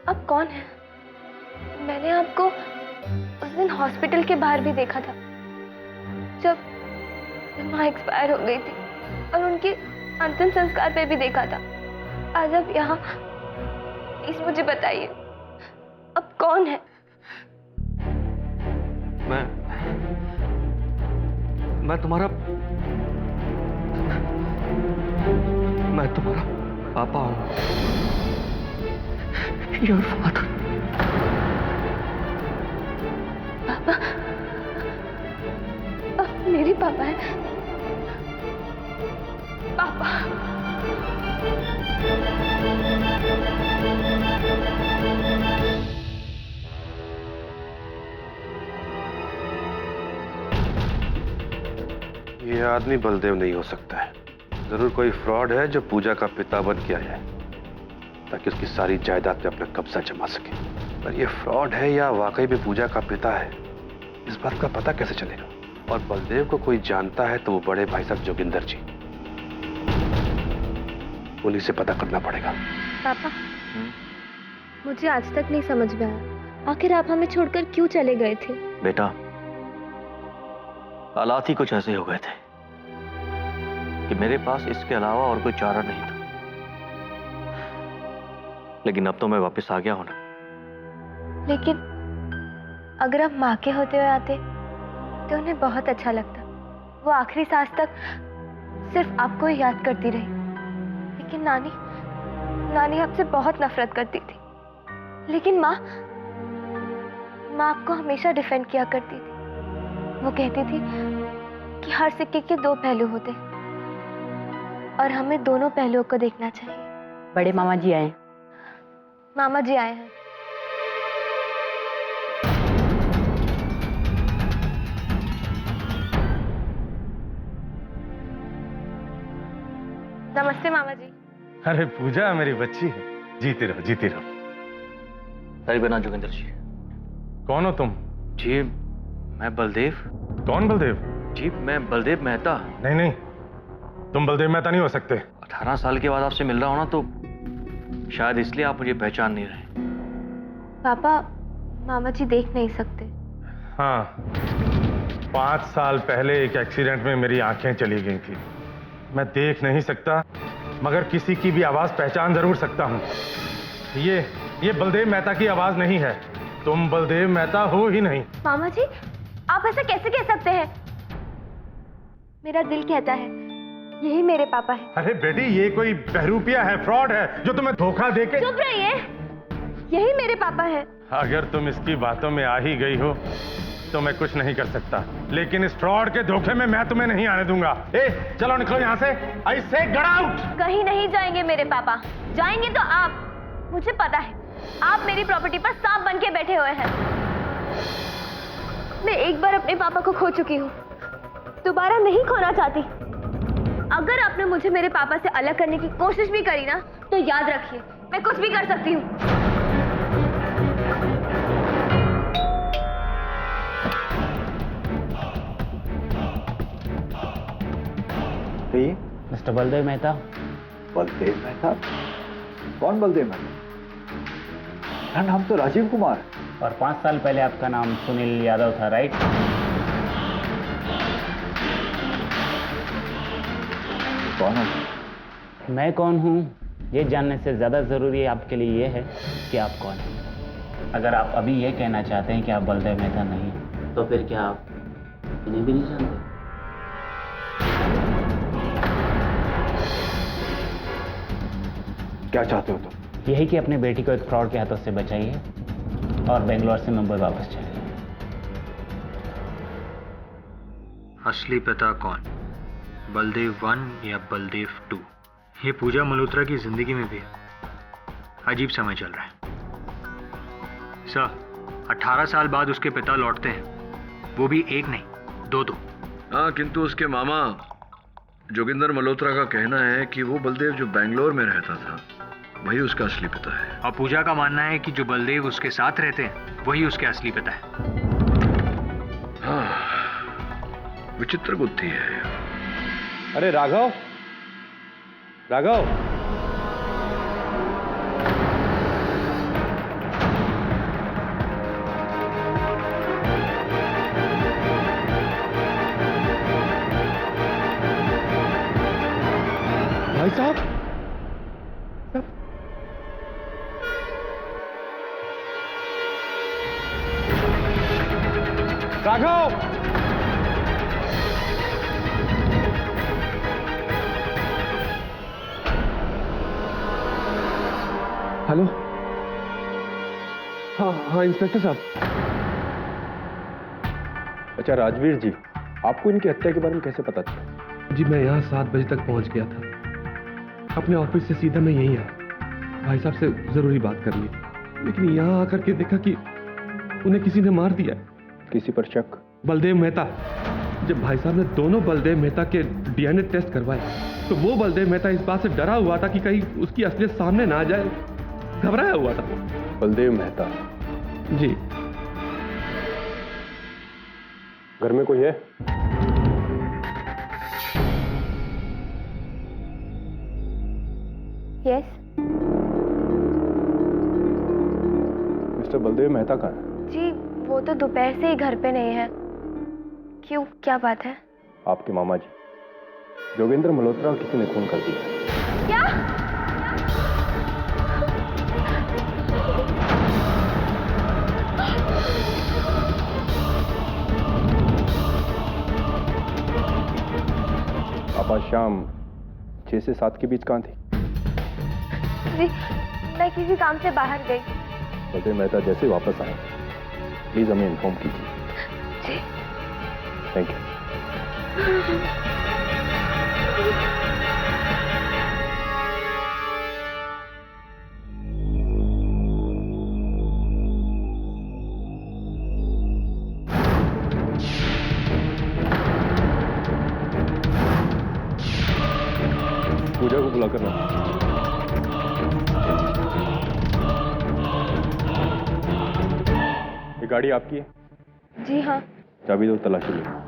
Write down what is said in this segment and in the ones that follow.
आप कौन हैं? मैंने आपको उस दिन हॉस्पिटल के बाहर भी देखा था, जब माँ एक्सपायर हो गई थी, और उनके अंतिम संस्कार पे भी देखा था। आज आप यहाँ, प्लीज मुझे बताइए, अब कौन है? मैं तुम्हारा पापा हूँ। Your father. पापा? आप मेरे पापा हैं? पापा? ये आदमी बलदेव नहीं हो सकता है। जरूर कोई फ्रॉड है जो पूजा का पिता बन के आया है ताकि उसकी सारी जायदाद पे अपना कब्जा जमा सके। पर ये फ्रॉड है या वाकई में पूजा का पिता है, इस बात का पता कैसे चलेगा? और बलदेव को कोई जानता है तो वो बड़े भाई साहब जोगिंदर जी, उन्हीं से पता करना पड़ेगा। पापा, मुझे आज तक नहीं समझ में आया, आखिर आप हमें छोड़कर क्यों चले गए थे? बेटा, हालात ही कुछ ऐसे हो गए थे कि मेरे पास इसके अलावा और कोई चारा नहीं था। लेकिन अब तो मैं वापस आ गया हूं ना। लेकिन अगर आप माँ के होते हुए आते तो उन्हें बहुत अच्छा लगता। वो आखिरी सांस तक सिर्फ आपको ही याद करती रही। लेकिन नानी आपसे बहुत नफरत करती थी। लेकिन माँ आपको हमेशा डिफेंड किया करती थी। वो कहती थी कि हर सिक्के के दो पहलू होते हैं और हमें दोनों पहलुओं को देखना चाहिए। बड़े मामा जी आए। मामा जी आए हैं। नमस्ते मामा जी। अरे पूजा मेरी बच्ची है, जीती रहो जीती रहो। अरे बिना जोगिंदर जी। कौन हो तुम? जी मैं बलदेव। कौन बलदेव? जी मैं बलदेव मेहता। नहीं नहीं, तुम बलदेव मेहता नहीं हो सकते। 18 साल के बाद आपसे मिल रहा हूं ना, तो शायद इसलिए आप मुझे पहचान नहीं रहे। पापा, मामा जी देख नहीं सकते। हाँ, 5 साल पहले एक एक्सीडेंट में मेरी आंखें चली गई थी। मैं देख नहीं सकता, मगर किसी की भी आवाज पहचान जरूर सकता हूँ। ये बलदेव मेहता की आवाज नहीं है। तुम बलदेव मेहता हो ही नहीं। मामा जी, आप ऐसा कैसे कह सकते हैं? मेरा दिल कहता है यही मेरे पापा हैं। अरे बेटी, ये कोई बहरूपिया है, फ्रॉड है जो तुम्हें धोखा देके। चुप रहिए, यही मेरे पापा हैं। अगर तुम इसकी बातों में आ ही गई हो तो मैं कुछ नहीं कर सकता, लेकिन इस फ्रॉड के धोखे में मैं तुम्हें नहीं आने दूंगा। ए, चलो निकलो यहाँ से। आई से गेट आउट। कहीं नहीं जाएंगे मेरे पापा। जाएंगे तो आप। मुझे पता है आप मेरी प्रॉपर्टी पर सांप बन के बैठे हुए हैं। मैं एक बार अपने पापा को खो चुकी हूँ, दोबारा नहीं खोना चाहती। अगर आपने मुझे मेरे पापा से अलग करने की कोशिश भी करी ना, तो याद रखिए मैं कुछ भी कर सकती हूँ। मिस्टर बलदेव मेहता। बलदेव मेहता? कौन बलदेव मेहता? मेरा नाम तो राजीव कुमार। और 5 साल पहले आपका नाम सुनील यादव था, राइट? कौन हो? मैं कौन हूँ ये जानने से ज़्यादा ज़रूरी आपके लिए ये है कि आप कौन हैं। अगर आप अभी ये कहना चाहते हैं कि आप बलदेव मेहता नहीं, तो फिर क्या आप इन्हें भी नहीं जानते? क्या चाहते हो तुम? यही कि अपनी बेटी को एक फ्रॉड के हाथों से बचाइए और बेंगलोर से मुंबई वापस जाइए। असली पिता कौन, बलदेव 1 या बलदेव 2? ये पूजा मल्होत्रा की जिंदगी में भी अजीब समय चल रहा है। सर, 18 साल बाद उसके पिता लौटते हैं, वो भी एक नहीं, दो। हाँ, किंतु उसके मामा जोगिंदर मल्होत्रा का कहना है कि वो बलदेव जो बैंगलोर में रहता था वही उसका असली पिता है। और पूजा का मानना है कि जो बलदेव उसके साथ रहते हैं वही उसके असली पिता है। हाँ, विचित्र बुद्धि है। अरे राघव, राघव, साहब? राघव! हेलो। हाँ इंस्पेक्टर साहब। अच्छा राजवीर जी, आपको इनकी हत्या के बारे में कैसे पता चला? जी मैं यहाँ 7 बजे तक पहुँच गया था। अपने ऑफिस से सीधा मैं यहीं आया, भाई साहब से जरूरी बात करनी, लेकिन यहाँ आकर के देखा कि उन्हें किसी ने मार दिया। किसी पर शक? बलदेव मेहता। जब भाई साहब ने दोनों बलदेव मेहता के डीएनए टेस्ट करवाए तो वो बलदेव मेहता इस बात से डरा हुआ था कि कहीं उसकी असलियत सामने ना आ जाए, घबराया हुआ था। बलदेव मेहता? जी। घर में कोई है? यस। मिस्टर बलदेव मेहता कहाँ है? जी वो तो दोपहर से ही घर पे नहीं है। क्यों, क्या बात है? आपके मामा जी जोगेंद्र मल्होत्रा को किसी ने खून कर दिया। क्या? आप आज शाम 6 से 7 के बीच कहाँ थी? जी मैं किसी काम से बाहर गई। बलदेव मेहता जैसे वापस आए प्लीज हमें इन्फॉर्म कीजिए। जी थैंक यू। पूजा को बुलाकर लाओ। ये गाड़ी आपकी है? जी हाँ। चाबी दो, तलाशी लो।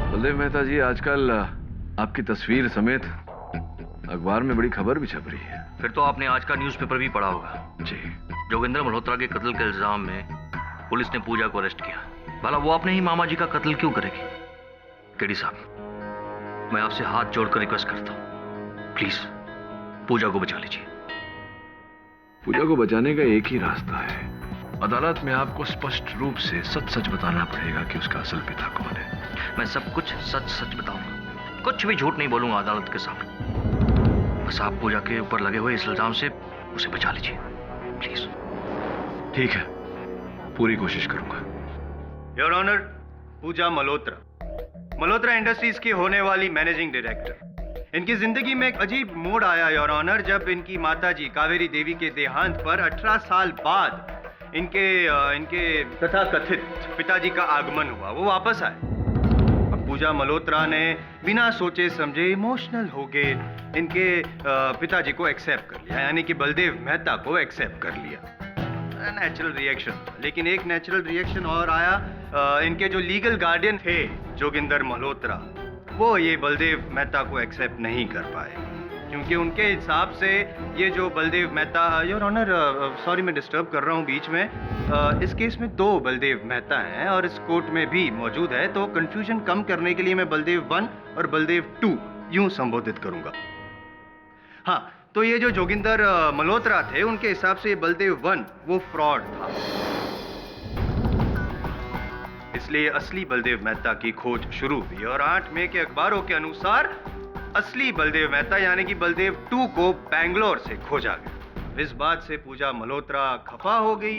बलदेव मेहता जी, आजकल आपकी तस्वीर समेत अखबार में बड़ी खबर भी छप रही है। फिर तो आपने आज का न्यूज़पेपर भी पढ़ा होगा। जी। जोगेंद्र मल्होत्रा के कत्ल के इल्जाम में पुलिस ने पूजा को अरेस्ट किया। भला वो अपने ही मामा जी का कत्ल क्यों करेगी? केडी साहब, मैं आपसे हाथ जोड़कर रिक्वेस्ट करता हूं, प्लीज पूजा को बचा लीजिए। पूजा को बचाने का एक ही रास्ता है, अदालत में आपको स्पष्ट रूप से सच सच बताना पड़ेगा कि उसका असल पिता कौन है। मैं सब कुछ सच सच बताऊंगा, कुछ भी झूठ नहीं बोलूंगा अदालत के सामने। बस आप पूजा के ऊपर लगे हुए इस इल्जाम से उसे बचा लीजिए, प्लीज। ठीक है, पूरी कोशिश करूंगा। Your honour, Puja Malhotra industries की होने वाली मैनेजिंग डायरेक्टर। इनकी जिंदगी में एक अजीब मोड़ आया योर ऑनर, जब इनकी माताजी कावेरी देवी के देहांत पर 18 साल बाद इनके तथाकथित पिताजी का आगमन हुआ। वो वापस आए। अब पूजा मल्होत्रा ने बिना सोचे समझे इमोशनल हो गए इनके पिताजी को एक्सेप्ट कर लिया, यानी कि बलदेव मेहता को एक्सेप्ट कर लिया। Natural reaction. लेकिन एक नेचुरल रिएक्शन और आया। इनके जो लीगल गार्डियन थे जोगिंदर मल्होत्रा, वो ये बलदेव मेहता को एक्सेप्ट नहीं कर पाए, क्योंकि उनके हिसाब से ये जो Baldev Mehta, your honour sorry मैं डिस्टर्ब कर रहा हूँ बीच में, इस केस में 2 बलदेव मेहता हैं और इस कोर्ट में भी मौजूद है, तो कंफ्यूजन कम करने के लिए मैं बलदेव 1 और बलदेव 2 यूं संबोधित करूंगा। हाँ, तो ये जो जोगिंदर मल्होत्रा थे, उनके हिसाब से ये बलदेव 1 वो फ्रॉड था, इसलिए असली बलदेव मेहता की खोज शुरू हुई और 8 मई के अखबारों के अनुसार असली बलदेव मेहता यानी कि बलदेव 2 को बैंगलोर से खोजा गया। इस बात से पूजा मल्होत्रा खफा हो गई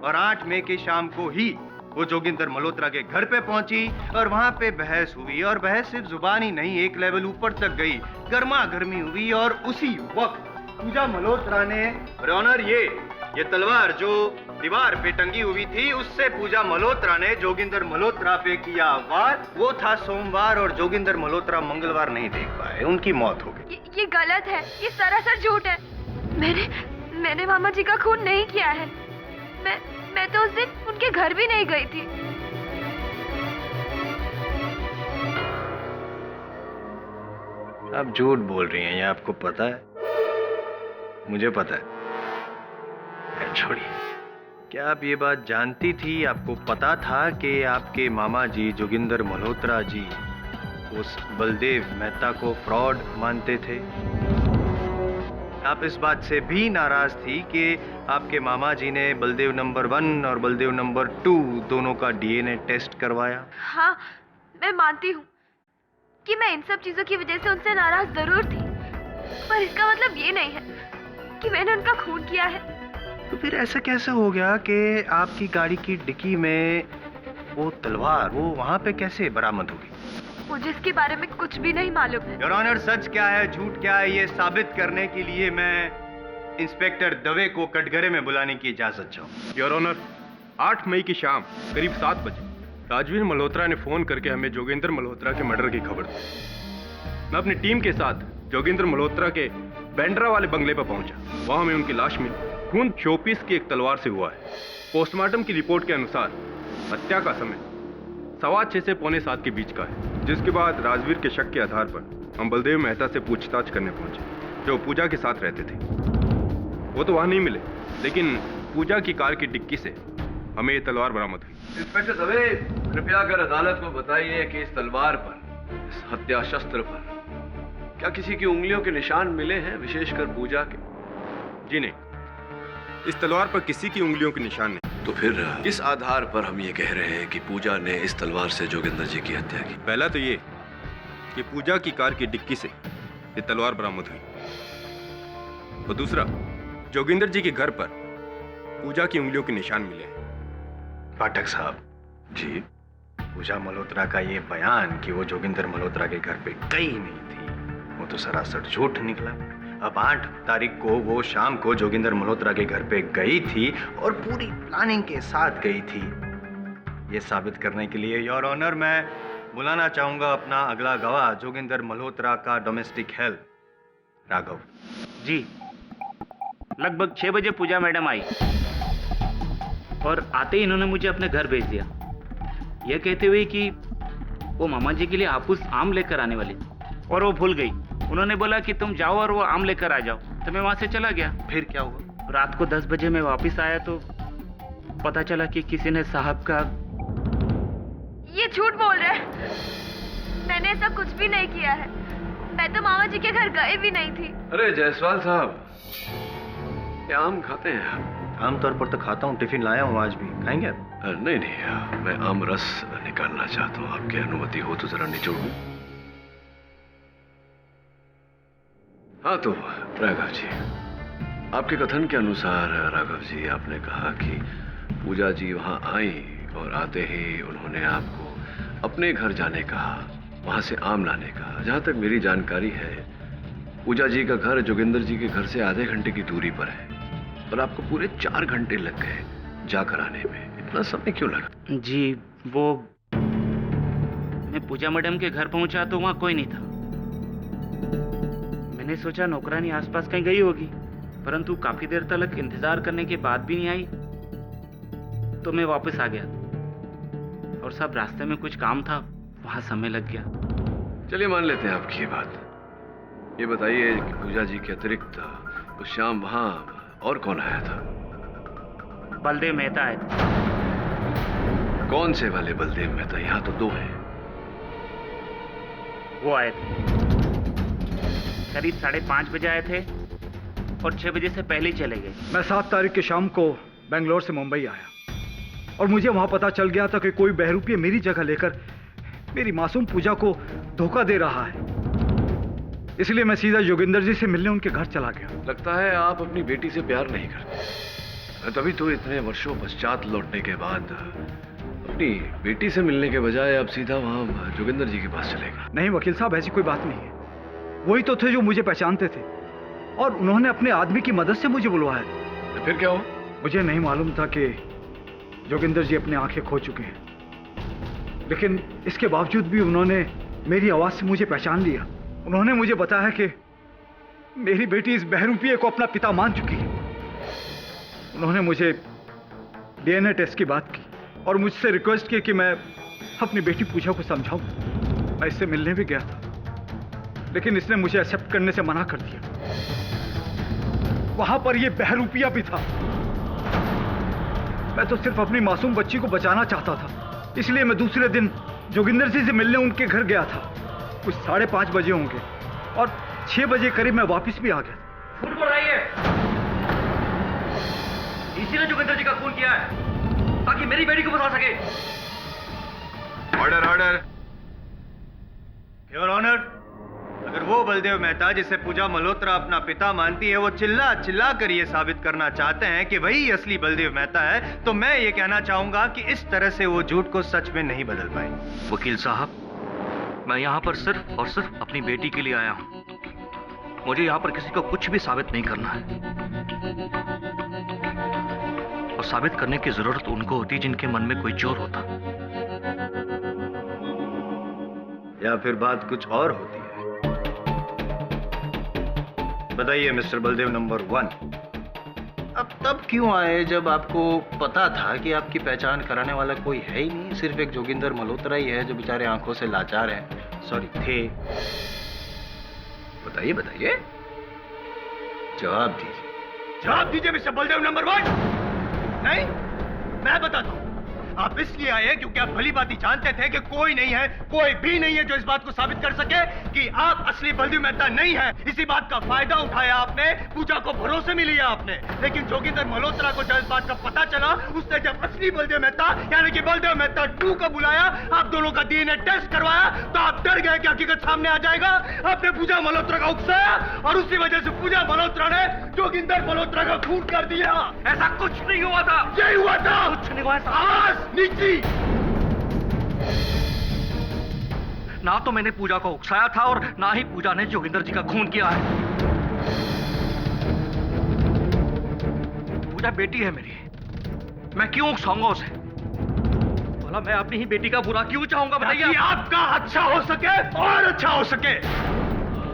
और 8 मई की शाम को ही वो जोगिंदर मल्होत्रा के घर पे पहुंची और वहां पे बहस हुई, और बहस सिर्फ जुबानी नहीं, एक लेवल ऊपर तक गई, गर्मा गर्मी हुई। और उसी वक्त पूजा मल्होत्रा ने ऑनर ये ये तलवार जो दीवार पे टंगी हुई थी, उससे पूजा मल्होत्रा ने जोगिंदर मल्होत्रा पे किया वार। वो था सोमवार और जोगिंदर मल्होत्रा मंगलवार नहीं देख पाए, उनकी मौत हो गई। ये गलत है, ये सरासर झूठ है। मैंने मामा जी का खून नहीं किया है। मैं तो उस दिन उनके घर भी नहीं गई थी। आप झूठ बोल रही हैं, ये आपको पता है? मुझे पता है। छोड़िए, क्या आप ये बात जानती थी, आपको पता था कि आपके मामा जी जोगिंदर मल्होत्रा जी उस बलदेव मेहता को फ्रॉड मानते थे? आप इस बात से भी नाराज थी कि आपके मामा जी ने बलदेव नंबर 1 और बलदेव नंबर 2 दोनों का डीएनए टेस्ट करवाया? हाँ, मैं मानती हूँ कि मैं इन सब चीजों की वजह से उनसे नाराज जरूर थी, पर इसका मतलब ये नहीं है कि मैंने उनका खून किया है। तो फिर ऐसा कैसे हो गया कि आपकी गाड़ी की डिक्की में वो तलवार वो वहाँ पे कैसे बरामद होगी? मुझे इसके बारे में कुछ भी नहीं मालूम है। योर ऑनर, सच क्या है झूठ क्या है, ये साबित करने के लिए मैं इंस्पेक्टर दवे को कटघरे में बुलाने की इजाजत चाहूँ। योर ऑनर, 8 मई की शाम करीब 7 बजे राजवीर मल्होत्रा ने फोन करके हमें जोगिंदर मल्होत्रा के मर्डर की खबर दी। मैं अपनी टीम के साथ जोगिंदर मल्होत्रा के बैंड्रा वाले बंगले पर पहुंचा। वहां हमें उनकी लाश मिली। खून शोपीस की एक तलवार से हुआ है। पोस्टमार्टम की रिपोर्ट के अनुसार हत्या का समय 6:15 से 6:45 के बीच का है। जिसके बाद राजवीर के शक के आधार पर हम बलदेव मेहता से पूछताछ करने पहुंचे, जो पूजा के साथ रहते थे। वो तो वहां नहीं मिले, लेकिन पूजा की कार की डिक्की से हमें ये तलवार बरामद हुई। इंस्पेक्टर दवे, कृपया कर अदालत को बताइए कि इस तलवार पर, इस हत्या शस्त्र पर क्या किसी की उंगलियों के निशान मिले हैं, विशेषकर पूजा के? जी नहीं, इस तलवार पर किसी की उंगलियों के निशान नहीं। तो फिर किस आधार पर हम ये कह रहे हैं कि पूजा ने इस तलवार से जोगिंदर जी की हत्या की? पहला तो ये कि पूजा की कार की डिक्की से ये तलवार बरामद हुई, और दूसरा जोगिंदर जी के घर पर पूजा की उंगलियों के निशान मिले हैं। पाठक साहब जी, पूजा मल्होत्रा का ये बयान कि वो जोगिंदर मल्होत्रा के घर पे गई नहीं थी, वो तो सरासर झूठ निकला। अब 8 तारीख को वो शाम को जोगिंदर मल्होत्रा के घर पे गई थी और पूरी प्लानिंग के साथ गई थी। ये साबित करने के लिए योर ऑनर मैं बुलाना चाहूंगा अपना अगला गवाह, जोगिंदर मल्होत्रा का डोमेस्टिक हेल्प राघव जी। लगभग 6 बजे पूजा मैडम आई और आते ही इन्होंने मुझे अपने घर भेज दिया, यह कहते हुए कि वो मामा जी के लिए हापुस आम लेकर आने वाली, और वो भूल गई। उन्होंने बोला कि तुम जाओ और वो आम लेकर आ जाओ, तो मैं वहां से चला गया। फिर क्या हुआ? रात को 10 बजे मैं वापस आया तो पता चला कि किसी ने साहब का... ये झूठ बोल रहे हैं। मैंने ऐसा कुछ भी नहीं किया है। मैं तो मामा जी के घर गए भी नहीं थी। अरे जायसवाल साहब, क्या आम खाते हैं आप? आमतौर पर तो खाता हूँ, टिफिन लाया हूँ आज भी, खाएंगे आप? नहीं नहीं, मैं आम रस निकालना चाहता हूँ, आपकी अनुमति हो तो जरा निचोड़ूं। हाँ तो राघव जी, आपके कथन के अनुसार राघव जी, आपने कहा कि पूजा जी वहां आई और आते ही उन्होंने आपको अपने घर जाने कहा, वहां से आम लाने कहा। जहां तक मेरी जानकारी है, पूजा जी का घर जोगिंदर जी के घर से आधे घंटे की दूरी पर है, और आपको पूरे 4 घंटे लग गए जाकर आने में। इतना समय क्यों लगा? जी, वो मैं पूजा मैडम के घर पहुंचा तो वहां कोई नहीं था। मैंने सोचा नौकरानी आसपास कहीं गई होगी, परंतु काफी देर तक इंतजार करने के बाद भी नहीं आई, तो मैं वापस आ गया, और सब रास्ते में कुछ काम था, वहां समय लग गया। चलिए मान लेते हैं आपकी ये बात। ये बताइए कि पूजा जी के अतिरिक्त उस शाम वहां और कौन आया था? बलदेव मेहता आए थे। कौन से वाले बलदेव मेहता? यहाँ तो 2 हैं। वो आए थे, करीब 5:30 बजे आए थे और 6 बजे से पहले ही चले गए। मैं 7 तारीख की शाम को बेंगलोर से मुंबई आया, और मुझे वहां पता चल गया था कि कोई बहरूपी मेरी जगह लेकर मेरी मासूम पूजा को धोखा दे रहा है। इसलिए मैं सीधा जोगिंदर जी से मिलने उनके घर चला गया। लगता है आप अपनी बेटी से प्यार नहीं करते, तभी तो इतने वर्षों पश्चात लौटने के बाद अपनी बेटी से मिलने के बजाय आप सीधा वहां जोगिंदर जी के पास चले गए। नहीं वकील साहब, ऐसी कोई बात नहीं है। वही तो थे जो मुझे पहचानते थे, और उन्होंने अपने आदमी की मदद से मुझे बुलवाया। तो फिर क्या हुआ? मुझे नहीं मालूम था कि जोगिंदर जी अपनी आंखें खो चुके हैं, लेकिन इसके बावजूद भी उन्होंने मेरी आवाज से मुझे पहचान लिया। उन्होंने मुझे बताया कि मेरी बेटी इस बहरूपिये को अपना पिता मान चुकी है। उन्होंने मुझे डीएनए टेस्ट की बात की और मुझसे रिक्वेस्ट की कि मैं अपनी बेटी पूजा को समझाऊं। मैं इससे मिलने भी गया था, लेकिन इसने मुझे एक्सेप्ट करने से मना कर दिया। वहां पर यह बहरूपिया भी था। मैं तो सिर्फ अपनी मासूम बच्ची को बचाना चाहता था, इसलिए मैं दूसरे दिन जोगिंदर जी से मिलने उनके घर गया था। कुछ 5:30 बजे होंगे और 6 बजे करीब मैं वापस भी आ गया। झूठ बोल रही है। इसी ने जोगिंदर जी का खून किया है ताकि मेरी बेटी को बचा सके। Order order. योर ऑनर, अगर वो बलदेव मेहता जिसे पूजा मल्होत्रा अपना पिता मानती है वो चिल्ला चिल्ला कर ये साबित करना चाहते हैं कि वही असली बलदेव मेहता है, तो मैं ये कहना चाहूंगा कि इस तरह से वो झूठ को सच में नहीं बदल पाए। वकील साहब, मैं यहाँ पर सिर्फ और सिर्फ अपनी बेटी के लिए आया हूँ। मुझे यहाँ पर किसी को कुछ भी साबित नहीं करना है, और साबित करने की जरूरत उनको होती जिनके मन में कोई जोर होता, या फिर बात कुछ और होती है। बताइए मिस्टर बलदेव नंबर 1, अब तब क्यों आए जब आपको पता था कि आपकी पहचान कराने वाला कोई है ही नहीं, सिर्फ एक जोगिंदर मल्होत्रा ही है जो बेचारे आंखों से लाचार हैं, सॉरी थे। बताइए बताइए, जवाब दीजिए मिस्टर बलदेव नंबर 1। नहीं, मैं बताता हूं। आप इसलिए आए क्योंकि आप भली बात ही जानते थे कि कोई नहीं है, कोई भी नहीं है जो इस बात को साबित कर सके कि आप असली बलदेव मेहता नहीं है। इसी बात का फायदा उठाया आपने, पूजा को भरोसे में लिया आपने। लेकिन जोगिंदर मल्होत्रा को जब इस बात का पता चला, उसने जब असली बलदेव मेहता यानी कि बलदेव मेहता 2 को बुलाया, आप दोनों का डीएनए टेस्ट करवाया, तो आप डर गए कि हकीकत सामने आ जाएगा। आपने पूजा मल्होत्रा का उकसाया और उसी वजह से पूजा मल्होत्रा ने जोगिंदर मल्होत्रा का खून कर दिया। ऐसा कुछ नहीं हुआ था। यही हुआ था। कुछ नहीं हुआ था। आवाज नीची। ना तो मैंने पूजा को उकसाया था और ना ही पूजा ने जोगिंदर जी का खून किया है। पूजा बेटी है मेरी, मैं क्यों उकसाऊंगा उसे? भला मैं अपनी ही बेटी का बुरा क्यों चाहूंगा? बताइए। आपका अच्छा हो सके और अच्छा हो सके।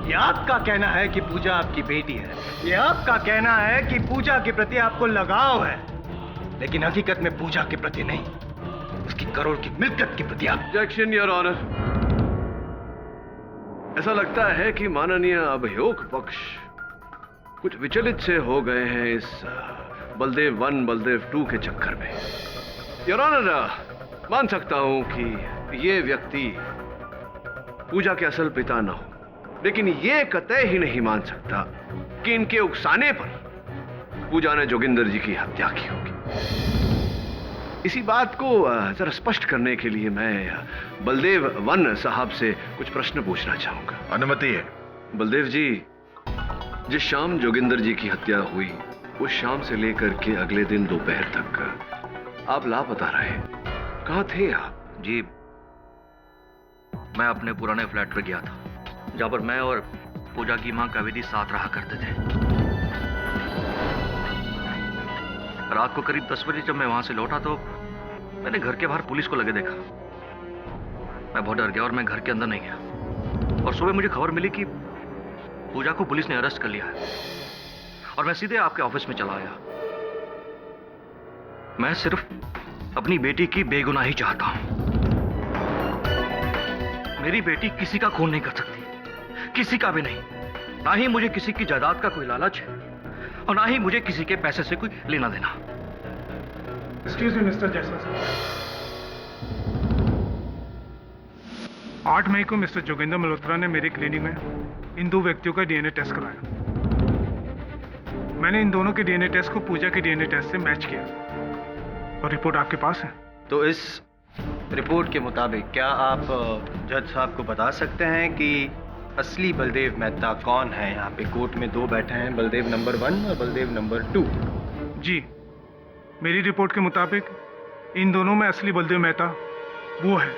ये आपका कहना है कि पूजा आपकी बेटी है, ये आपका कहना है कि पूजा के प्रति आपको लगाव है, लेकिन हकीकत में पूजा के प्रति नहीं, उसकी करोड़ की मिल्कत के प्रति आप। Objection your honour. ऐसा लगता है कि माननीय अभियोग पक्ष कुछ विचलित से हो गए हैं इस बलदेव 1 बलदेव 2 के चक्कर में। योर ऑनर, मान सकता हूं कि ये व्यक्ति पूजा के असल पिता न हो, लेकिन ये कतई ही नहीं मान सकता कि इनके उकसाने पर पूजा ने जोगिंदर जी की हत्या की होगी। इसी बात को जरा स्पष्ट करने के लिए मैं बलदेव 1 साहब से कुछ प्रश्न पूछना चाहूंगा। अनुमति है। बलदेव जी, जिस शाम जोगिंदर जी की हत्या हुई, उस शाम से लेकर के अगले दिन दोपहर तक आप लापता रहे, कहां थे आप? जी, मैं अपने पुराने फ्लैट पर गया था, जहां पर मैं और पूजा की मां कावेरी साथ रहा करते थे। रात को करीब 10 बजे जब मैं वहां से लौटा तो मैंने घर के बाहर पुलिस को लगे देखा। मैं बहुत डर गया और मैं घर के अंदर नहीं गया। और सुबह मुझे खबर मिली कि पूजा को पुलिस ने अरेस्ट कर लिया है और मैं सीधे आपके ऑफिस में चला आया। मैं सिर्फ अपनी बेटी की बेगुनाही चाहता हूं। मेरी बेटी किसी का खून नहीं कर सकती, किसी का भी नहीं। ना ही मुझे किसी की जायदाद का कोई लालच है और ना ही मुझे किसी के पैसे से कोई लेना देना। एक्सक्यूज मी मिस्टर जैसवाल साहब। 8 मई को मिस्टर जोगिंदर मल्होत्रा ने मेरे क्लिनिक में इन 2 व्यक्तियों का डीएनए टेस्ट कराया। मैंने इन दोनों के डीएनए टेस्ट को पूजा के डीएनए टेस्ट से मैच किया और रिपोर्ट आपके पास है। तो इस रिपोर्ट के मुताबिक क्या आप जज साहब को बता सकते हैं कि असली बलदेव मेहता कौन है? यहाँ पे कोर्ट में 2 बैठे हैं, बलदेव नंबर 1 और बलदेव नंबर 2। जी, मेरी रिपोर्ट के मुताबिक इन दोनों में असली बलदेव मेहता वो है।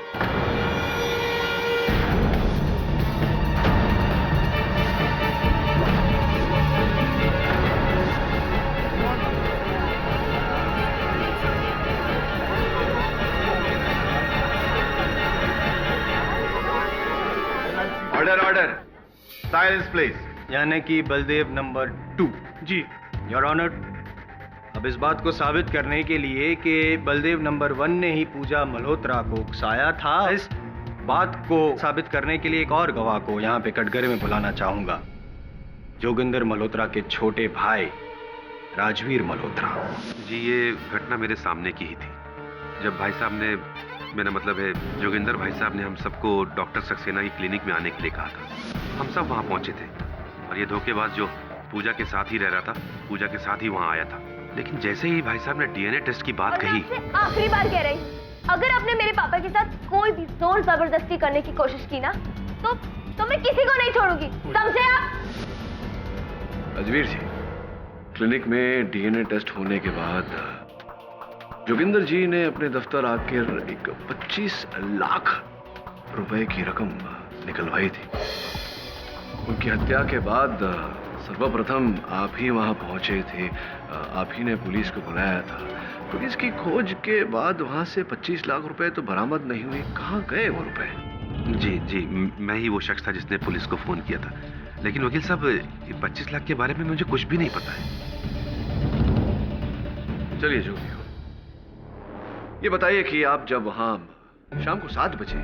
Order order, silence please. यानी कि बलदेव नंबर 2। जी। योर ऑनर, अब इस बात को साबित करने के लिए कि बलदेव नंबर 1 ने ही पूजा मल्होत्रा को उकसाया था, इस बात को साबित करने के लिए एक और गवाह को यहाँ पे कटघरे में बुलाना चाहूंगा। जोगिंदर मल्होत्रा के छोटे भाई राजवीर मल्होत्रा। जी, ये घटना मेरे सामने की ही थी। जब भाई साहब ने, मेरा मतलब है जोगिंदर भाई साहब ने हम सबको डॉक्टर सक्सेना की क्लिनिक में आने के लिए कहा था, हम सब वहाँ पहुँचे थे और ये धोखेबाज जो पूजा के साथ ही रह रहा था, पूजा के साथ ही वहाँ आया था। लेकिन जैसे ही भाई साहब ने डीएनए टेस्ट की बात कही, आखिरी बार कह रही, अगर आपने मेरे पापा के साथ कोई भी जोर जबरदस्ती करने की कोशिश की ना, तो मैं किसी को नहीं छोड़ूंगी, समझे आप? राजवीर जी, क्लिनिक में डीएनए टेस्ट होने के बाद जोगिंदर जी ने अपने दफ्तर आकर एक 25 लाख रुपए की रकम निकलवाई थी। उनकी हत्या के बाद सर्वप्रथम आप ही वहां पहुंचे थे, आप ही ने पुलिस को बुलाया था। पुलिस की खोज के बाद वहां से 25 लाख रुपए तो बरामद नहीं हुए, कहां गए वो रुपए? जी जी, मैं ही वो शख्स था जिसने पुलिस को फोन किया था। लेकिन वकील साहब, 25 लाख के बारे में मुझे कुछ भी नहीं पता है। चलिए जो भी हो, ये बताइए कि आप जब वहां शाम को 7 बजे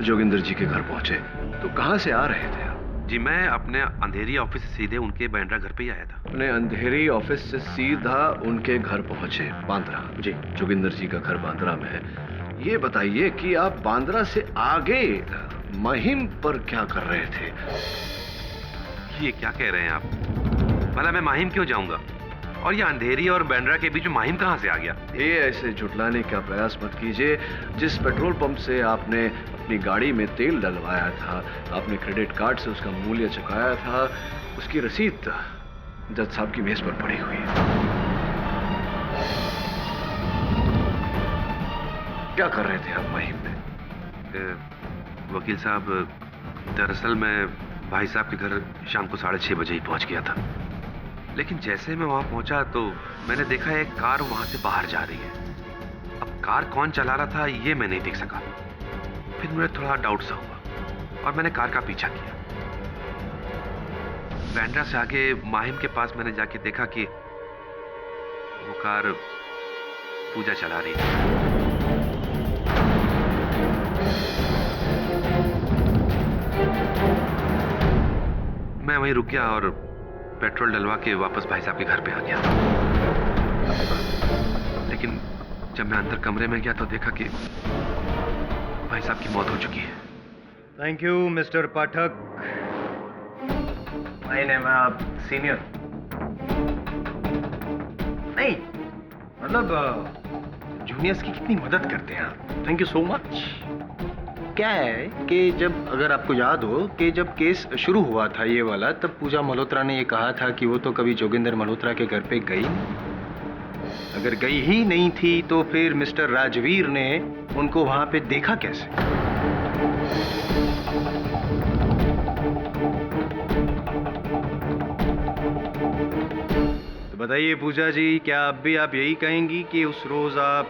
जोगिंदर जी के घर पहुंचे तो कहां से आ रहे थे आप? जी, मैं अपने अंधेरी ऑफिस से सीधे उनके बांद्रा घर पे ही आया था। अपने अंधेरी ऑफिस से सीधा उनके घर पहुंचे, बांद्रा? जी। जोगिंदर जी का घर बांद्रा में है। ये बताइए कि आप बांद्रा से आगे महिम पर क्या कर रहे थे? ये क्या कह रहे हैं आप? भला मैं माहिम क्यों जाऊंगा? और ये अंधेरी और बांद्रा के बीच में माहिम कहां से आ गया? ये ऐसे झुटलाने का प्रयास मत कीजिए। जिस पेट्रोल पंप से आपने अपनी गाड़ी में तेल डलवाया था, आपने क्रेडिट कार्ड से उसका मूल्य चुकाया था, उसकी रसीद जज साहब की मेज पर पड़ी हुई है। क्या कर रहे थे आप महिम में? वकील साहब, दरअसल मैं भाई साहब के घर शाम को 6:30 बजे ही पहुंच गया था। लेकिन जैसे मैं वहां पहुंचा तो मैंने देखा एक कार वहां से बाहर जा रही है। अब कार कौन चला रहा था ये मैं नहीं देख सका। फिर मुझे थोड़ा डाउट सा हुआ और मैंने कार का पीछा किया। बांद्रा से आगे माहिम के पास मैंने जाके देखा कि वो कार पूजा चला रही थी। मैं वहीं रुक गया और पेट्रोल डलवा के वापस भाई साहब के घर पे आ गया। लेकिन जब मैं अंदर कमरे में गया तो देखा कि भाई साहब की मौत हो चुकी है। Thank you mister Pathak. My name है सीनियर। नहीं, मतलब जूनियर्स की कितनी मदद करते हैं आप। Thank you so much. क्या है कि जब, अगर आपको याद हो कि जब केस शुरू हुआ था ये वाला, तब पूजा मल्होत्रा ने ये कहा था कि वो तो कभी जोगिंदर मल्होत्रा के घर पे गई नहीं। अगर गई ही नहीं थी तो फिर मिस्टर राजवीर ने उनको वहां पे देखा कैसे? तो बताइए पूजा जी, क्या अब भी आप यही कहेंगी कि उस रोज आप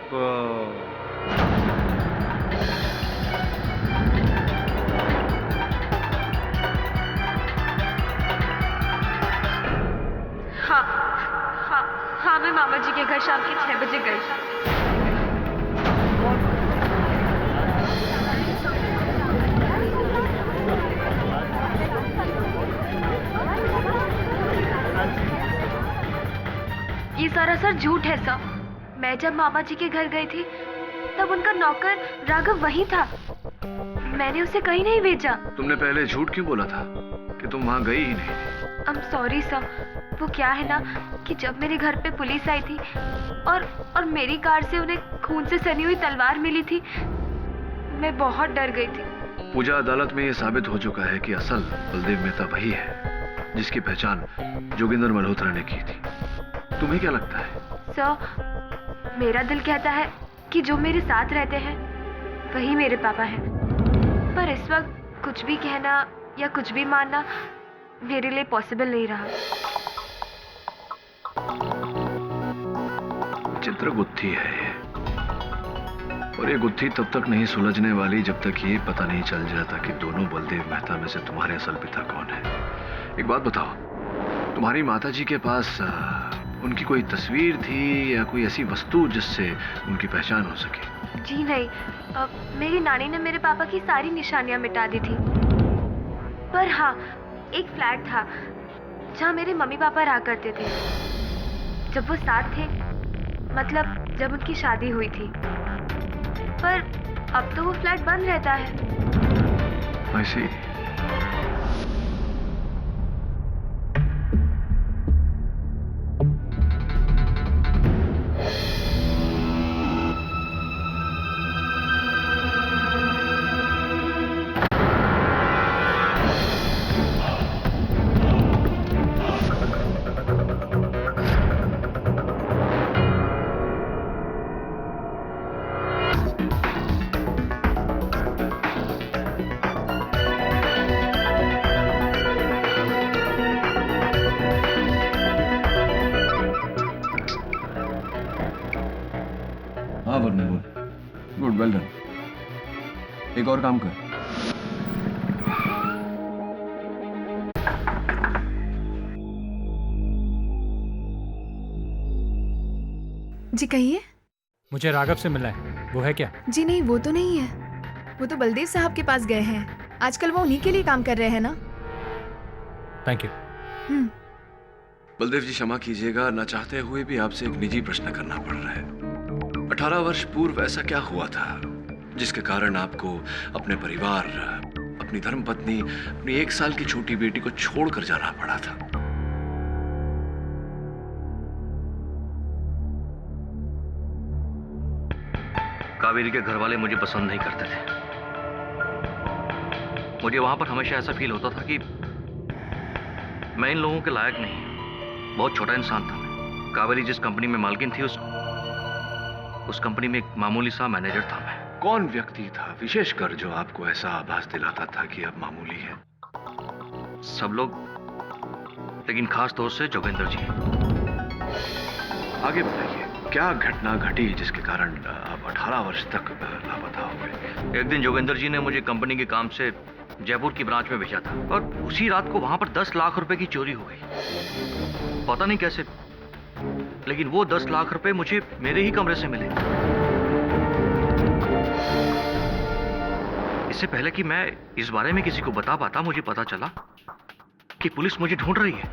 हाँ, मैं मामा जी के घर शाम के 6 बजे गई। ये सरासर झूठ है सर। मैं जब मामा जी के घर गई थी तब उनका नौकर राघव वहीं था। मैंने उसे कहीं नहीं भेजा। तुमने पहले झूठ क्यों बोला था कि तुम वहां गई ही नहीं? I'm sorry sir. वो क्या है ना कि जब मेरे घर पे पुलिस आई थी और मेरी कार से उन्हें खून से सनी हुई तलवार मिली थी, मैं बहुत डर गई थी। पूजा, अदालत में यह साबित हो चुका है कि असल बलदेव मेहता वही है जिसकी पहचान जोगिंदर मल्होत्रा ने की थी। तुम्हें क्या लगता है? सर, मेरा दिल कहता है कि जो मेरे साथ रहते हैं वही मेरे पापा हैं। पर इस वक्त कुछ भी कहना या कुछ भी मानना मेरे लिए पॉसिबल नहीं रहा। चित्रगुत्थी है ये। और ये गुत्थी तब तक नहीं सुलझने वाली जब तक ये पता नहीं चल जाता कि दोनों बलदेव मेहता में से तुम्हारे असल पिता कौन है। एक बात बताओ, तुम्हारी माताजी के पास उनकी कोई तस्वीर थी या कोई ऐसी वस्तु जिससे उनकी पहचान हो सके? जी नहीं, मेरी नानी ने मेरे पापा की सारी निशानियां मिटा दी थी। पर हाँ, एक फ्लैट था जहाँ मेरे मम्मी पापा रहा करते थे जब वो साथ थे, मतलब जब उनकी शादी हुई थी। पर अब तो वो फ्लैट बंद रहता है। I see. हाँ वरना बोल। Good, well done. एक और काम कर। जी कहिए। मुझे राघव से मिलना है, वो है क्या? जी नहीं, वो तो नहीं है। वो तो बलदेव साहब के पास गए हैं। आजकल वो उन्हीं के लिए काम कर रहे हैं ना। Thank you. बलदेव जी क्षमा कीजिएगा, न चाहते हुए भी आपसे एक निजी प्रश्न करना पड़ रहा है। 18 वर्ष पूर्व ऐसा क्या हुआ था जिसके कारण आपको अपने परिवार, अपनी धर्मपत्नी, अपनी 1 साल की छोटी बेटी को छोड़कर जाना पड़ा था? कावेरी के घर वाले मुझे पसंद नहीं करते थे। मुझे वहां पर हमेशा ऐसा फील होता था कि मैं इन लोगों के लायक नहीं, बहुत छोटा इंसान था मैं। कावेरी जिस कंपनी में मालकिन थी उस कंपनी में एक मामूली सा मैनेजर था मैं। कौन व्यक्ति था विशेषकर जो आपको ऐसा आभास दिलाता था कि आप मामूली हैं? सब लोग, लेकिन खास तौर से जोगेंद्र जी। आगे बताइए, क्या घटना घटी जिसके कारण आप 18 वर्ष तक लापता हो गए? एक दिन जोगेंद्र जी ने मुझे कंपनी के काम से जयपुर की ब्रांच में भेजा था और उसी रात को वहां पर 10 लाख रुपए की चोरी हो गई। पता नहीं कैसे, लेकिन वो 10 लाख रुपए मुझे मेरे ही कमरे से मिले। इससे पहले कि मैं इस बारे में किसी को बता पाता, मुझे पता चला कि पुलिस मुझे ढूंढ रही है,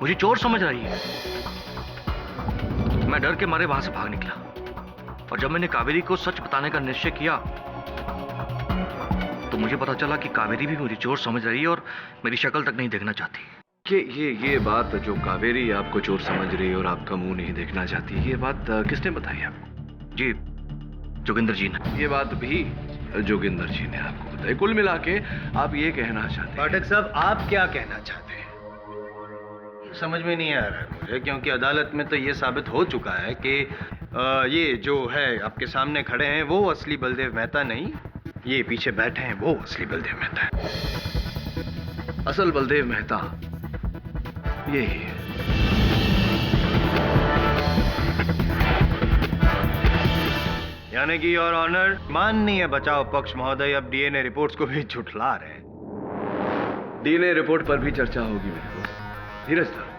मुझे चोर समझ रही है। मैं डर के मारे वहां से भाग निकला और जब मैंने कावेरी को सच बताने का निश्चय किया तो मुझे पता चला कि कावेरी भी मुझे चोर समझ रही है और मेरी शक्ल तक नहीं देखना चाहती। ये बात जो कावेरी आपको चोर समझ रही है और आपका मुंह नहीं देखना चाहती, ये बात किसने बताई आपको? जी, जोगिंदर जी ने। ये बात भी जोगिंदर जी ने आपको बताई। कुल मिला के आप ये कहना चाहते हैं? पाठक साहब, आप क्या कहना चाहते हैं? समझ में नहीं आ रहा है मुझे, क्योंकि अदालत में तो ये साबित हो चुका है कि ये जो है आपके सामने खड़े हैं वो असली बलदेव मेहता नहीं, ये पीछे बैठे हैं वो असली बलदेव मेहता है। असल बलदेव मेहता यही है। यानी कि योर ऑनर, माननीय बचाव पक्ष महोदय अब डीएनए रिपोर्ट्स को भी झुठला रहे हैं। डीएनए रिपोर्ट पर भी चर्चा होगी मेरे को। धीरज धरो।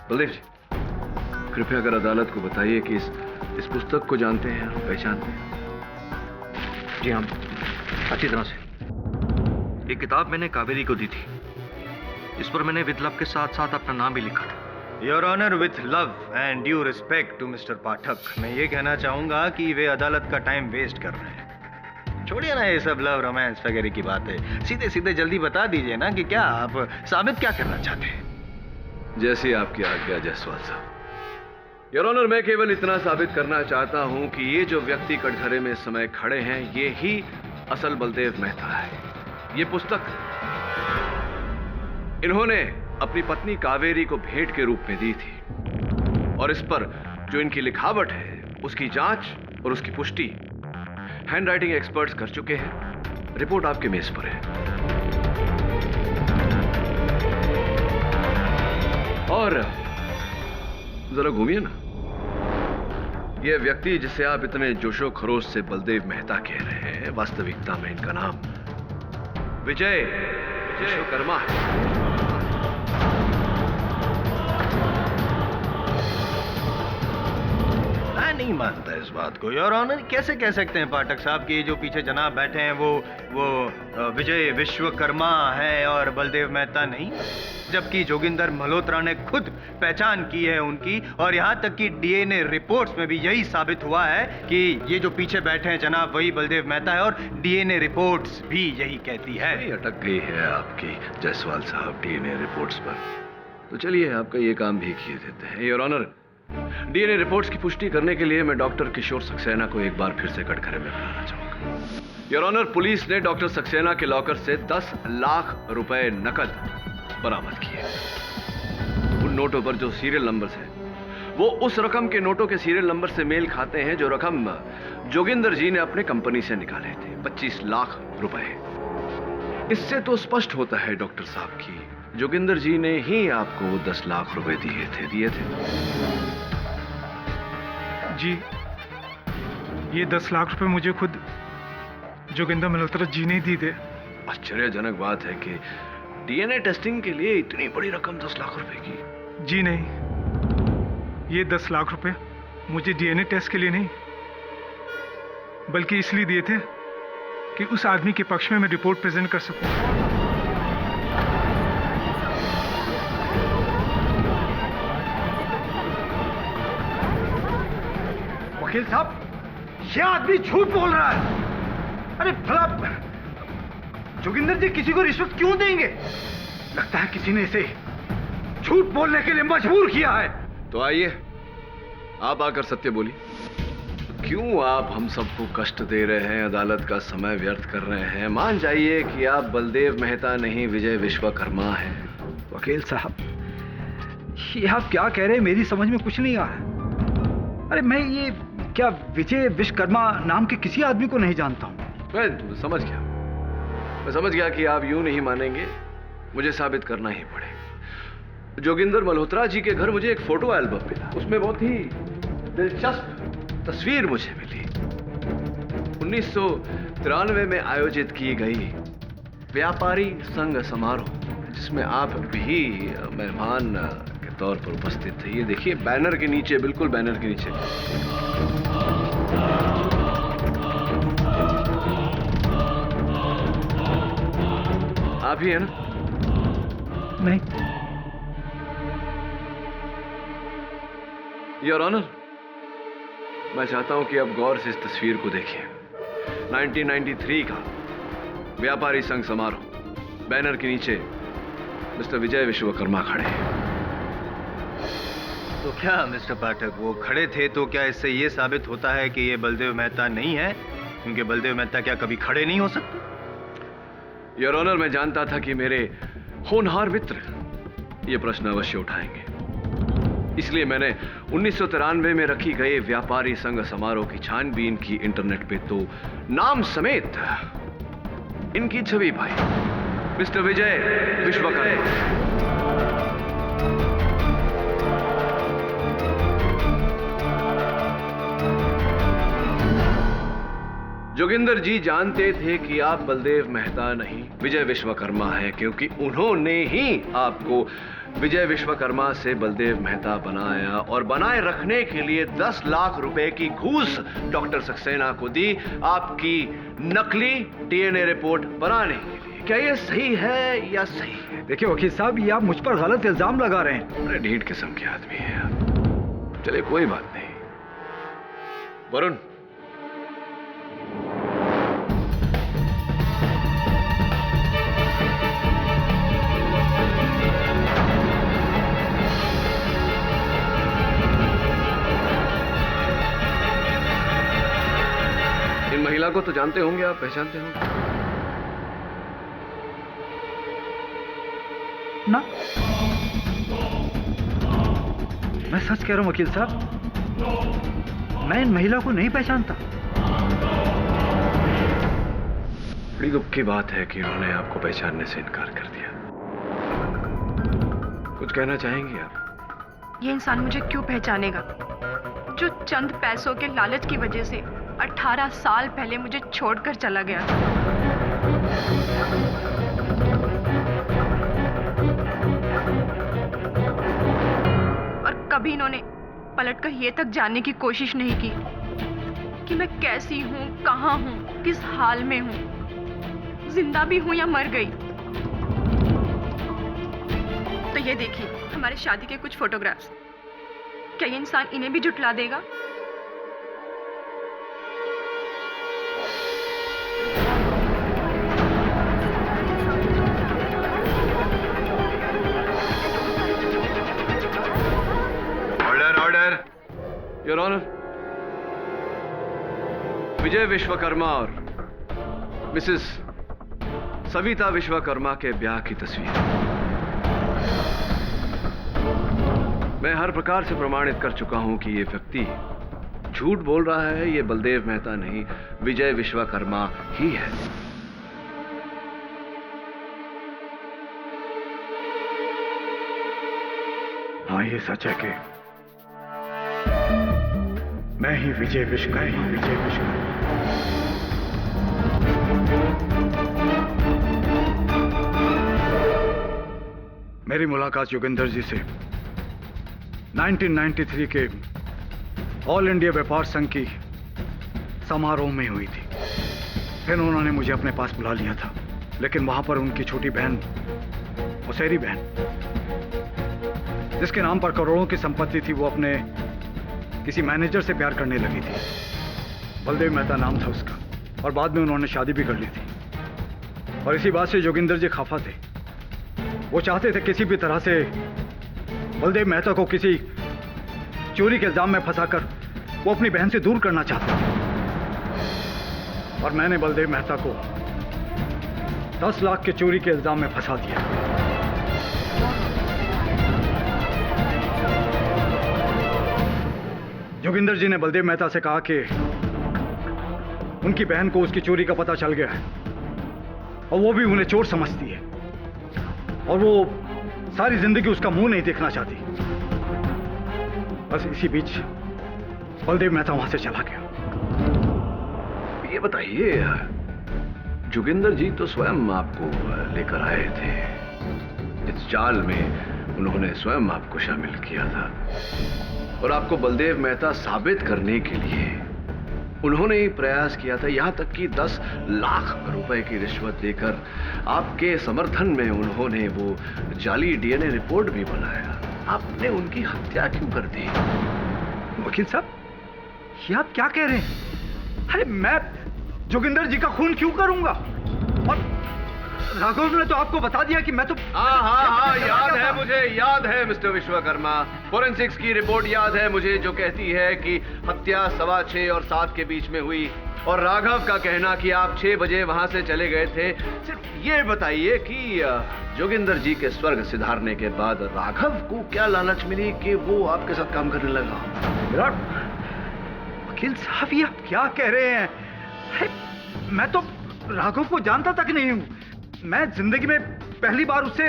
बलदेव जी, कृपया अगर अदालत को बताइए कि इस पुस्तक को जानते हैं और पहचानते हैं? जी हाँ, अच्छी तरह से। ये किताब मैंने कावेरी को दी थी। इस पर मैंने विद लव के साथ साथ अपना नाम भी लिखा था। Your honour, with love and due respect to mister Pathak, मैं ये कहना चाहूंगा कि वे अदालत का टाइम वेस्ट कर रहे हैं। छोड़िए ना ये सब लव रोमांस वगैरह की बातें, सीधे सीधे जल्दी बता दीजिए ना कि क्या आप साबित क्या करना चाहते हैं? जैसी आपकी आज्ञा जायसवाल साहब। योर ऑनर, मैं केवल इतना साबित करना चाहता हूं कि ये जो व्यक्ति कटघरे में इस समय खड़े हैं, ये ही असल बलदेव मेहता है। ये पुस्तक इन्होंने अपनी पत्नी कावेरी को भेंट के रूप में दी थी और इस पर जो इनकी लिखावट है उसकी जांच और उसकी पुष्टि हैंडराइटिंग एक्सपर्ट्स कर चुके हैं। रिपोर्ट आपके मेज पर है। और जरा घूमिए ना। ये व्यक्ति जिसे आप इतने जोशो खरोश से बलदेव मेहता कह रहे हैं, वास्तविकता में इनका नाम विजय विश्वकर्मा है। मैं नहीं मानता इस बात को योर ऑनर। कैसे कह सकते हैं पाठक साहब कि जो पीछे जनाब बैठे हैं वो विजय विश्वकर्मा है और बलदेव मेहता नहीं, जबकि जोगिंदर मल्होत्रा ने खुद पहचान की है उनकी, और यहाँ तक कि डीएनए रिपोर्ट्स में भी यही साबित हुआ है कि ये जो पीछे बैठे हैं जनाब वही बलदेव मेहता है, और डीएनए रिपोर्ट्स भी यही कहती है। नहीं, अटक गई है आपकी जायसवाल साहब डीएनए रिपोर्ट्स पर। तो चलिए आपका ये काम भी किए देते हैं। योर ऑनर, डीएनए रिपोर्ट्स की पुष्टि करने के लिए मैं डॉक्टर किशोर सक्सेना को एक बार फिर से कटघरे में बुलाना चाहूंगा। योर ऑनर, पुलिस ने डॉक्टर सक्सेना के लॉकर से 10 लाख रुपए नकद बरामद किए। उन नोटों पर जो सीरियल नंबर्स हैं वो उस रकम के नोटों के सीरियल नंबर से मेल खाते हैं जो रकम जोगिंदर जी ने अपने कंपनी से निकाले थे, 25 लाख रुपए। इससे तो स्पष्ट होता है डॉक्टर साहब की जोगिंदर जी ने ही आपको वो 10 लाख रुपए दिए थे। जी, ये 10 लाख रुपए मुझे खुद जोगिंदर मल्होत्रा जी ने दी थे। आश्चर्यजनक बात है कि डीएनए टेस्टिंग के लिए इतनी बड़ी रकम 10 लाख रुपए की। जी नहीं, ये 10 लाख रुपए मुझे डीएनए टेस्ट के लिए नहीं, बल्कि इसलिए दिए थे कि उस आदमी के पक्ष में मैं रिपोर्ट प्रेजेंट कर सकूं। वकील साहब, यह आदमी झूठ बोल रहा है। अरे भला जोगिंदर जी किसी को रिश्वत क्यों देंगे? लगता है किसी ने इसे झूठ बोलने के लिए मजबूर किया है। तो आइए आप आकर सत्य बोलिए, क्यों आप हम सबको कष्ट दे रहे हैं, अदालत का समय व्यर्थ कर रहे हैं? मान जाइए कि आप बलदेव मेहता नहीं विजय विश्वकर्मा हैं। वकील साहब, ये आप क्या कह रहे हैं, मेरी समझ में कुछ नहीं आ रहा। अरे मैं ये क्या विजय विश्वकर्मा नाम के किसी आदमी को नहीं जानता हूं। मैं समझ गया कि आप यूं नहीं मानेंगे, मुझे साबित करना ही पड़ेगा। जोगिंदर मल्होत्रा जी के घर मुझे एक फोटो एल्बम मिला, उसमें बहुत ही दिलचस्प तस्वीर मुझे मिली। 1993 में आयोजित की गई व्यापारी संघ समारोह, जिसमें आप भी मेहमान के तौर पर उपस्थित थे। ये देखिए बैनर के नीचे, बिल्कुल बैनर के नीचे। आप ही है ना? नहीं। योर ऑनर, मैं चाहता हूं कि आप गौर से इस तस्वीर को देखिए। 1993 का व्यापारी संघ समारोह, बैनर के नीचे मिस्टर विजय विश्वकर्मा खड़े हैं। तो क्या मिस्टर पाठक वो खड़े थे, तो क्या इससे ये साबित होता है कि ये बलदेव मेहता नहीं है? क्योंकि बलदेव मेहता क्या कभी खड़े नहीं हो सकते? योर ऑनर, मैं जानता था कि मेरे होनहार मित्र ये प्रश्न अवश्य उठाएंगे, इसलिए मैंने 1993 में रखी गई व्यापारी संघ समारोह की छानबीन की इंटरनेट पे, तो नाम समेत इनकी छवि पाई, मिस्टर विजय विश्वकर्मा। जोगिंदर जी जानते थे कि आप बलदेव मेहता नहीं विजय विश्वकर्मा हैं, क्योंकि उन्होंने ही आपको विजय विश्वकर्मा से बलदेव मेहता बनाया और बनाए रखने के लिए 10 लाख रुपए की घूस डॉक्टर सक्सेना को दी, आपकी नकली डीएनए रिपोर्ट बनाने के लिए। क्या ये सही है या सही है? देखिए वकील साहब, ये आप मुझ पर गलत इल्जाम लगा रहे हैं। बड़े ढीठ किस्म के आदमी हैं आप। चलिए कोई बात नहीं। वरुण, महिला को तो जानते होंगे आप, पहचानते होंगे ना? मैं सच कह रहा हूं वकील साहब, मैं इन महिला को नहीं पहचानता। बड़ी दुख की बात है कि उन्होंने आपको पहचानने से इनकार कर दिया। कुछ कहना चाहेंगी आप? ये इंसान मुझे क्यों पहचानेगा? जो चंद पैसों के लालच की वजह से 18 साल पहले मुझे छोड़कर चला गया था। और कभी इन्होंने पलटकर ये तक जानने की कोशिश नहीं की कि मैं कैसी हूँ, कहाँ हूँ, किस हाल में हूँ, जिंदा भी हूँ या मर गई। तो ये देखिए हमारे शादी के कुछ फोटोग्राफ्स। क्या ये इंसान इन्हें भी झुठला देगा? ऑर्डर ऑर्डर योर ऑनर, विजय विश्वकर्मा और मिसेस सविता विश्वकर्मा के ब्याह की तस्वीर मैं हर प्रकार से प्रमाणित कर चुका हूं कि ये व्यक्ति झूठ बोल रहा है। ये बलदेव मेहता नहीं, विजय विश्वकर्मा ही है। हाँ, ये सच है कि मैं ही विजय विश्वकर्मा। मेरी मुलाकात योगेंद्र जी से 1993 के ऑल इंडिया व्यापार संघ की समारोह में हुई थी। फिर उन्होंने मुझे अपने पास बुला लिया था, लेकिन वहां पर उनकी छोटी बहन, मुसेरी बहन, जिसके नाम पर करोड़ों की संपत्ति थी, वो अपने किसी मैनेजर से प्यार करने लगी थी। बलदेव मेहता नाम था उसका, और बाद में उन्होंने शादी भी कर ली थी। और इसी बात से जोगिंदर जी खफा थे। वो चाहते थे किसी भी तरह से बलदेव मेहता को किसी चोरी के इल्जाम में फंसाकर वो अपनी बहन से दूर करना चाहते थे। और मैंने बलदेव मेहता को 10 लाख के चोरी के इल्जाम में फंसा दिया। जोगिंदर जी ने बलदेव मेहता से कहा कि उनकी बहन को उसकी चोरी का पता चल गया है और वो भी उन्हें चोर समझती है, और वो सारी जिंदगी उसका मुंह नहीं देखना चाहती। बस इसी बीच बलदेव मेहता वहां से चला गया। ये बताइए, जोगिंदर जी तो स्वयं आपको लेकर आए थे। इस जाल में उन्होंने स्वयं आपको शामिल किया था, और आपको बलदेव मेहता साबित करने के लिए उन्होंने ही प्रयास किया था। यहां तक कि 10 लाख रुपए की रिश्वत देकर आपके समर्थन में उन्होंने वो जाली डीएनए रिपोर्ट भी बनाया। आपने उनकी हत्या क्यों कर दी? वकील साहब, ये आप क्या कह रहे हैं? अरे मैं जोगिंदर जी का खून क्यों करूंगा? और राघव ने तो आपको बता दिया कि मैं तो हाँ, याद है मुझे, याद है मिस्टर विश्वकर्मा। फोरेंसिक्स की रिपोर्ट याद है मुझे, जो कहती है कि हत्या 6:15 और 7 के बीच में हुई, और राघव का कहना कि आप 6 बजे वहां से चले गए थे। सिर्फ ये बताइए कि जोगिंदर जी के स्वर्ग सिधारने के बाद राघव को क्या लालच मिली कि वो आपके साथ काम करने लगा? वकील साहब, ये आप क्या कह रहे हैं? मैं तो राघव को जानता तक नहीं हूं। मैं जिंदगी में पहली बार उससे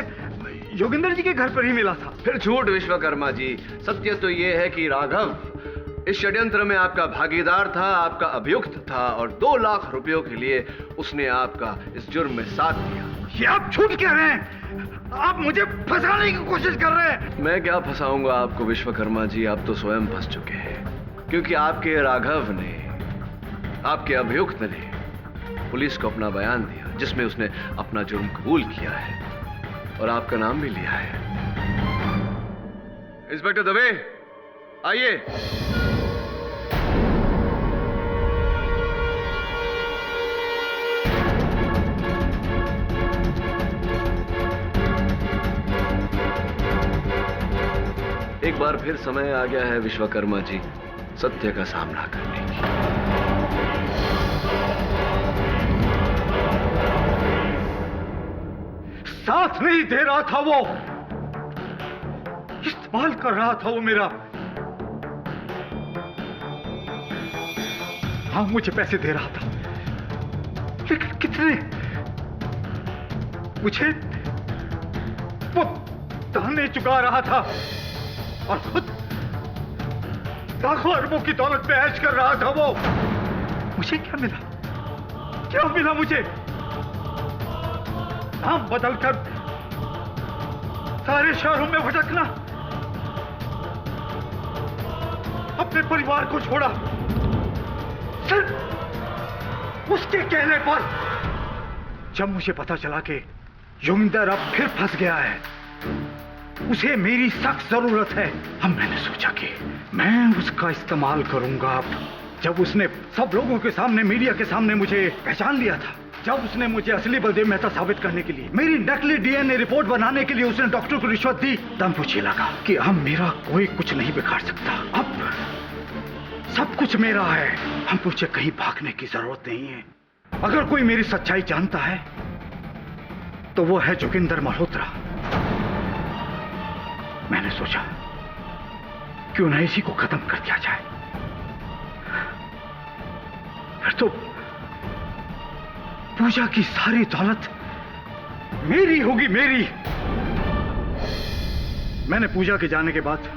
योगिंदर जी के घर पर ही मिला था। फिर झूठ विश्वकर्मा जी। सत्य तो यह है कि राघव इस षड्यंत्र में आपका भागीदार था, आपका अभियुक्त था, और 2 लाख रुपयों के लिए उसने आपका इस जुर्म में साथ दिया। ये आप झूठ कह रहे हैं। आप मुझे फंसाने की कोशिश कर रहे हैं। मैं क्या फंसाऊंगा आपको विश्वकर्मा जी, आप तो स्वयं फंस चुके हैं, क्योंकि आपके राघव ने, आपके अभियुक्त ने पुलिस को अपना बयान दिया, जिसमें उसने अपना जुर्म कबूल किया है और आपका नाम भी लिया है। इंस्पेक्टर दवे, आइए। एक बार फिर समय आ गया है विश्वकर्मा जी सत्य का सामना करने की। साथ नहीं दे रहा था वो, इस्तेमाल कर रहा था वो मेरा। हाँ, मुझे पैसे दे रहा था, लेकिन कितने? मुझे वो ताने चुका रहा था, और खुद लाखों अरबों की दौलत पे ऐश कर रहा था वो। मुझे क्या मिला? क्या मिला मुझे? नाम बदलकर सारे शहरों में भटकना, अपने परिवार को छोड़ा सिर्फ उसके कहने पर। जब मुझे पता चला कि योगिंदर अब फिर फंस गया है, उसे मेरी सख्त जरूरत है, अब मैंने सोचा कि मैं उसका इस्तेमाल करूंगा। अब जब उसने सब लोगों के सामने, मीडिया के सामने मुझे पहचान लिया था, जब उसने मुझे असली बलदेव मेहता साबित करने के लिए, मेरी नकली डीएनए रिपोर्ट बनाने के लिए उसने डॉक्टर को रिश्वत दी, तब मुझे लगा कि अब मेरा कोई कुछ नहीं बिगाड़ सकता। अब सब कुछ मेरा है, हम मुझे कहीं भागने की जरूरत नहीं है। अगर कोई मेरी सच्चाई जानता है तो वो है जोगिंदर मल्होत्रा। मैंने सोचा क्यों ना इसी को खत्म कर दिया जाए। फिर तो पूजा की सारी दौलत मेरी होगी, मेरी। मैंने पूजा के जाने के बाद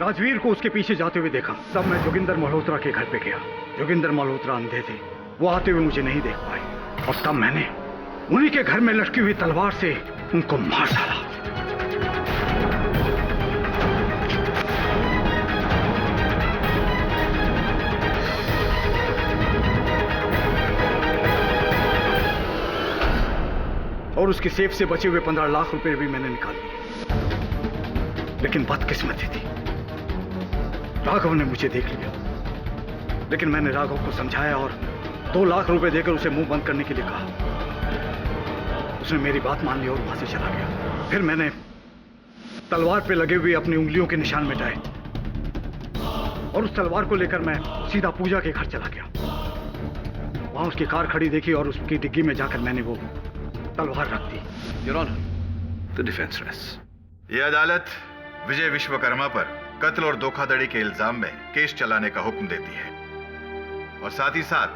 राजवीर को उसके पीछे जाते हुए देखा। तब मैं जोगिंदर मल्होत्रा के घर पे गया। जोगिंदर मल्होत्रा अंधे थे, वो आते हुए मुझे नहीं देख पाए, और तब मैंने उन्हीं के घर में लटकी हुई तलवार से उनको मार डाला। और उसकी सेफ से बचे हुए 15 लाख रुपए भी मैंने निकाल लिए। लेकिन बदकिस्मती थी, राघव ने मुझे देख लिया। लेकिन मैंने राघव को समझाया और 2 लाख रुपए देकर उसे मुंह बंद करने के लिए कहा। उसने मेरी बात मान ली और वहां से चला गया। फिर मैंने तलवार पे लगे हुए अपनी उंगलियों के निशान मिटाए और उस तलवार को लेकर मैं सीधा पूजा के घर चला गया। वहां उसकी कार खड़ी देखी और उसकी डिग्गी में जाकर मैंने वो तलवार रख दी। Your honour, the defence rests. यह अदालत विजय विश्वकर्मा पर कत्ल और धोखाधड़ी के इल्जाम में केस चलाने का हुक्म देती है और साथ ही साथ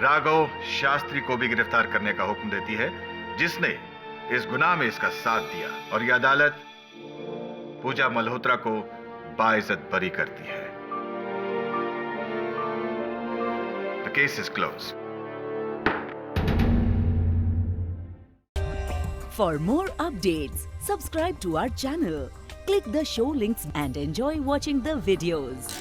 राघव शास्त्री को भी गिरफ्तार करने का हुक्म देती है, जिसने इस गुनाह में इसका साथ दिया। और यह अदालत पूजा मल्होत्रा को बाइज्जत बरी करती है। The case is closed. For more updates, subscribe to our channel, click the show links and enjoy watching the videos.